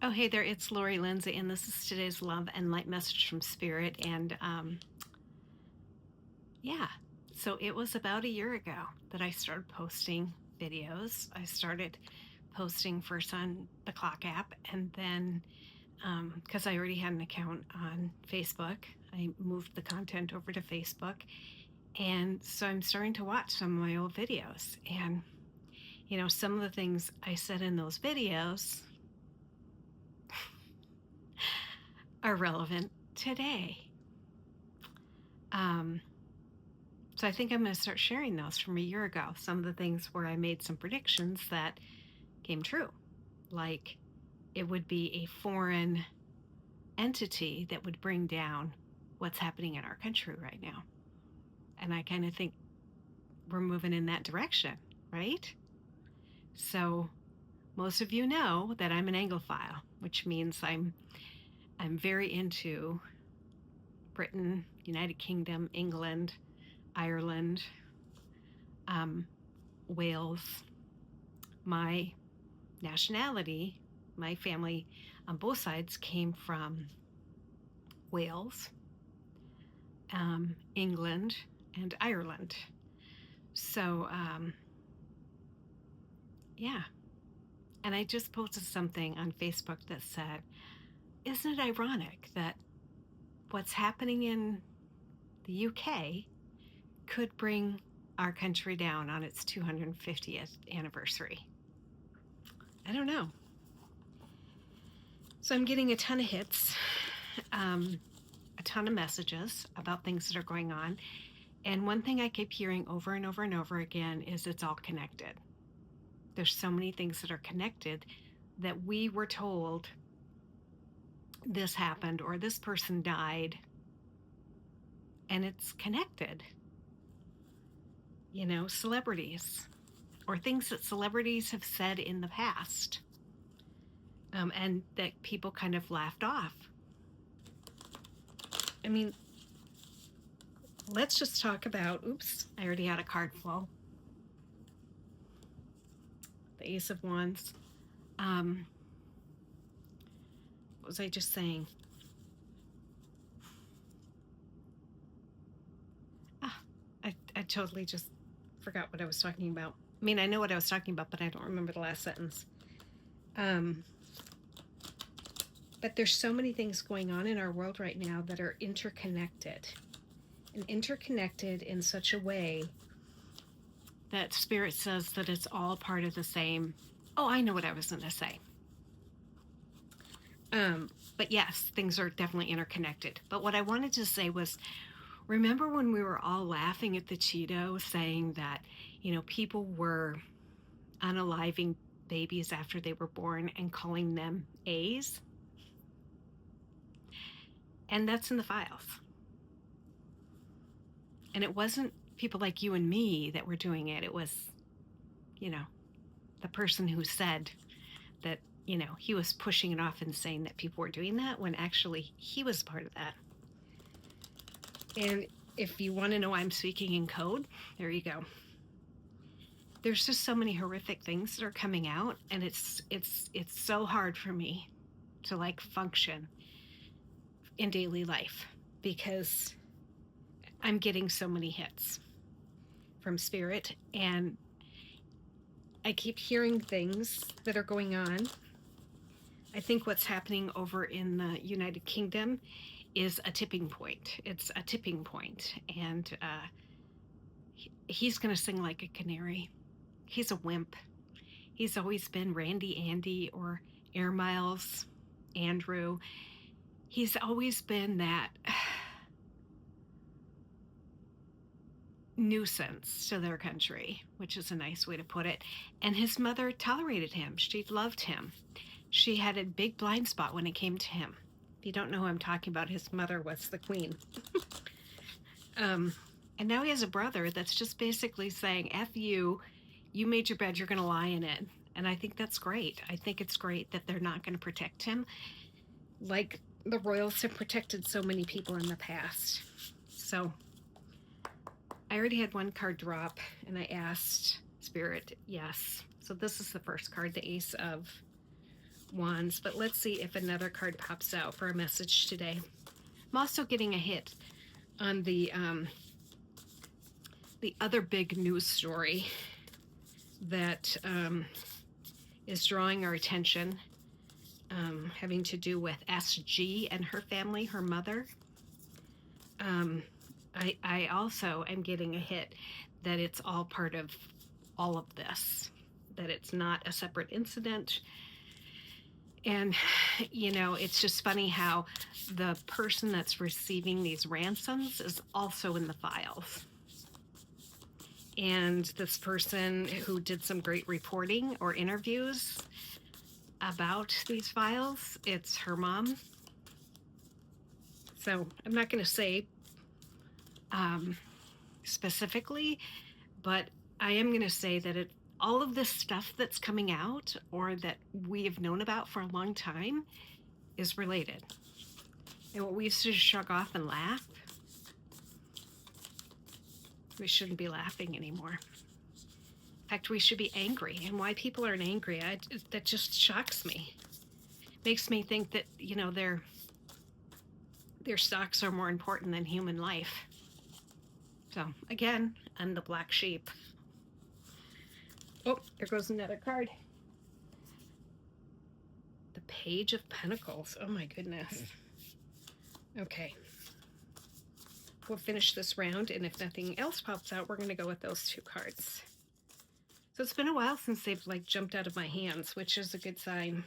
Oh, hey there, it's Laurie Lynnsee, and this is today's love and light message from Spirit. And yeah, so it was about a year ago that I started posting videos. I started posting first on the Clock app, and then because I already had an account on Facebook, I moved the content over to Facebook. And so I'm starting to watch some of my old videos. And, some of the things I said in those videos are relevant today. Um, so I think I'm going to start sharing those from a year ago. Some of the things where I made some predictions that came true, like it would be a foreign entity that would bring down what's happening in our country right now. And I kind of think we're moving in that direction, right? So most of you know that I'm an Anglophile, which means I'm very into Britain, United Kingdom, England, Ireland, Wales. My nationality, my family on both sides came from Wales, England, and Ireland. So, yeah. And I just posted something on Facebook that said, isn't it ironic that what's happening in the UK could bring our country down on its 250th anniversary? I don't know. So I'm getting a ton of hits, a ton of messages about things that are going on. And one thing I keep hearing over and over and over again is it's all connected. There's so many things that are connected that we were told this happened or this person died, and it's connected. Celebrities or things that celebrities have said in the past, and that people kind of laughed off. I mean, let's just talk about, oops, I already had a card flow. The Ace of Wands. What was I just saying? I totally just forgot what I was talking about. I mean, I know what I was talking about, but I don't remember the last sentence. But there's so many things going on in our world right now that are interconnected, and interconnected in such a way that Spirit says that it's all part of the same. Oh, I know what I was going to say. But yes, things are definitely interconnected. But what I wanted to say was, remember when we were all laughing at the Cheeto saying that, people were unaliving babies after they were born and calling them A's? And that's in the files. And it wasn't people like you and me that were doing it. It was, the person who said that, he was pushing it off and saying that people were doing that when actually he was part of that. And if you want to know I'm speaking in code, there you go. There's just so many horrific things that are coming out, and it's so hard for me to function in daily life because I'm getting so many hits from Spirit, and I keep hearing things that are going on. I think what's happening over in the United Kingdom is a tipping point. It's a tipping point, and he's going to sing like a canary. He's a wimp. He's always been Randy Andy or Air Miles Andrew. He's always been that nuisance to their country, which is a nice way to put it. And his mother tolerated him. She loved him. She had a big blind spot when it came to him. If you don't know who I'm talking about, his mother was the queen. And now he has a brother that's just basically saying, F you, you made your bed, you're going to lie in it. And I think that's great. I think it's great that they're not going to protect him like the royals have protected so many people in the past. So I already had one card drop, and I asked Spirit, yes. So this is the first card, the Ace of Wands, but let's see if another card pops out for a message today. I'm also getting a hit on the other big news story that is drawing our attention, having to do with SG and her family, her mother. I also am getting a hit that it's all part of all of this, that it's not a separate incident. And, it's just funny how the person that's receiving these ransoms is also in the files. And this person who did some great reporting or interviews about these files, it's her mom. So I'm not going to say specifically, but I am going to say that all of this stuff that's coming out or that we have known about for a long time is related. And what we used to shrug off and laugh, we shouldn't be laughing anymore. In fact, we should be angry. And why people aren't angry, that just shocks me. Makes me think that, their stocks are more important than human life. So, again, I'm the black sheep. Oh, there goes another card. The Page of Pentacles. Oh, my goodness. Okay. We'll finish this round, and if nothing else pops out, we're going to go with those two cards. So it's been a while since they've, jumped out of my hands, which is a good sign.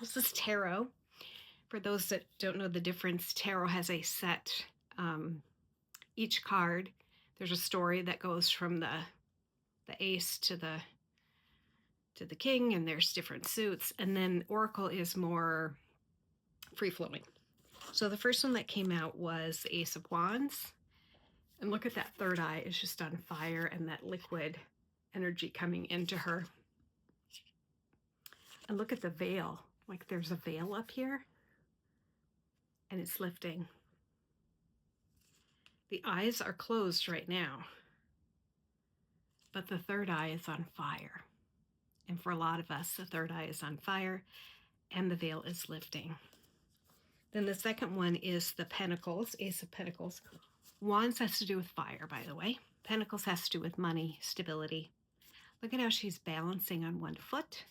This is tarot. For those that don't know the difference, tarot has a set. Each card, there's a story that goes from the ace to the king, and there's different suits. And then oracle is more free-flowing. So the first one that came out was the Ace of Wands. And look at that third eye. It's just on fire, and that liquid energy coming into her. And look at the veil. Like there's a veil up here, and it's lifting. The eyes are closed right now, but the third eye is on fire. And for a lot of us, the third eye is on fire, and the veil is lifting. Then the second one is the Pentacles, Ace of Pentacles. Wands has to do with fire, by the way. Pentacles has to do with money, stability. Look at how she's balancing on one foot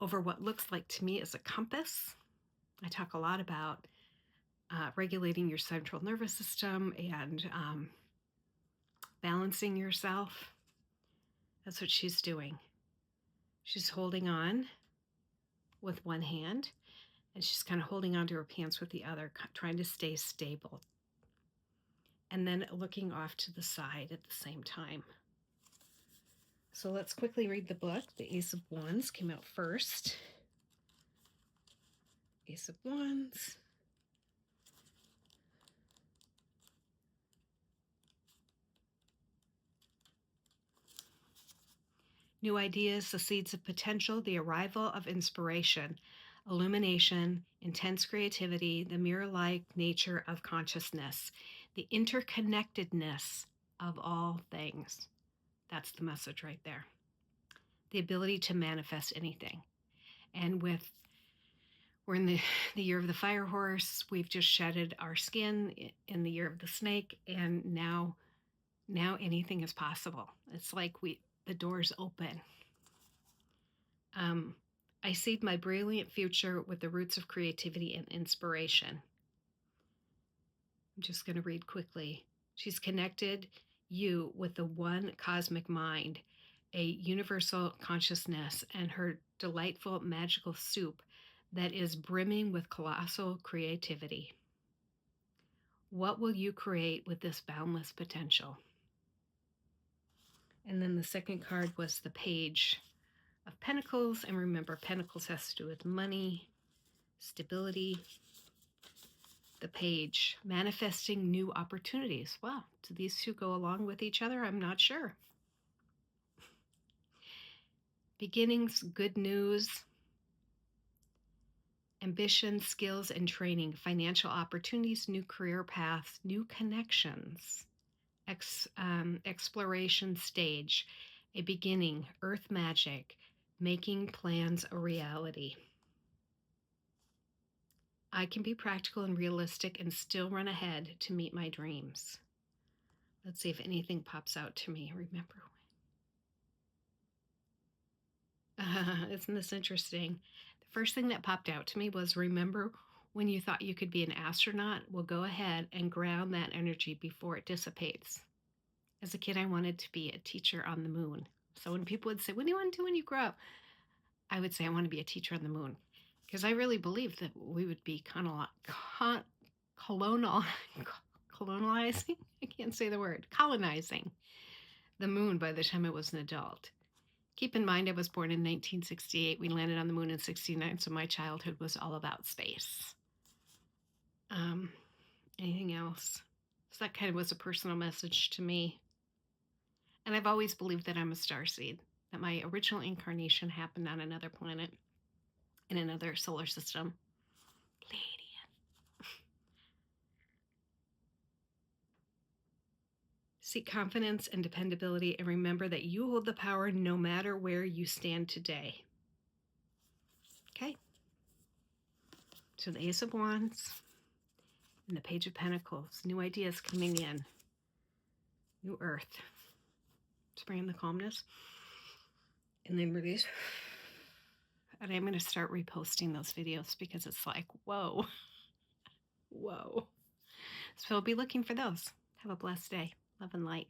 over what looks like to me as a compass. I talk a lot about regulating your central nervous system and balancing yourself. That's what she's doing. She's holding on with one hand, and she's kind of holding onto her pants with the other, trying to stay stable. And then looking off to the side at the same time. So let's quickly read the book. The Ace of Wands came out first. Ace of Wands. New ideas, the seeds of potential, the arrival of inspiration, illumination, intense creativity, the mirror-like nature of consciousness, the interconnectedness of all things. That's the message right there. The ability to manifest anything. And we're in the year of the fire horse. We've just shedded our skin in the year of the snake, and now anything is possible. It's like the door's open. I seed my brilliant future with the roots of creativity and inspiration. I'm just going to read quickly. She's connected you with the one cosmic mind, a universal consciousness, and her delightful magical soup that is brimming with colossal creativity. What will you create with this boundless potential? And then the second card was the Page of Pentacles. And remember, Pentacles has to do with money, stability. The Page, manifesting new opportunities. Wow, do these two go along with each other? I'm not sure. Beginnings, good news, ambition, skills, and training, financial opportunities, new career paths, new connections, exploration stage, a beginning, earth magic, making plans a reality. I can be practical and realistic and still run ahead to meet my dreams. Let's see if anything pops out to me. Remember. Isn't this interesting? The first thing that popped out to me was remember when you thought you could be an astronaut? Well, go ahead and ground that energy before it dissipates. As a kid, I wanted to be a teacher on the moon. So when people would say, what do you want to do when you grow up? I would say, I want to be a teacher on the moon. Because I really believed that we would be colonizing, I can't say the word, colonizing the moon by the time I was an adult. Keep in mind, I was born in 1968. We landed on the moon in 69, so my childhood was all about space. Anything else? So that kind of was a personal message to me. And I've always believed that I'm a starseed, that my original incarnation happened on another planet in another solar system. Pleiadian. Seek confidence and dependability, and remember that you hold the power no matter where you stand today. Okay? So the Ace of Wands and the Page of Pentacles. New ideas coming in. New Earth. Spring in the calmness. And then release. And I'm going to start reposting those videos because it's like, whoa. Whoa. So I'll be looking for those. Have a blessed day. Love and light.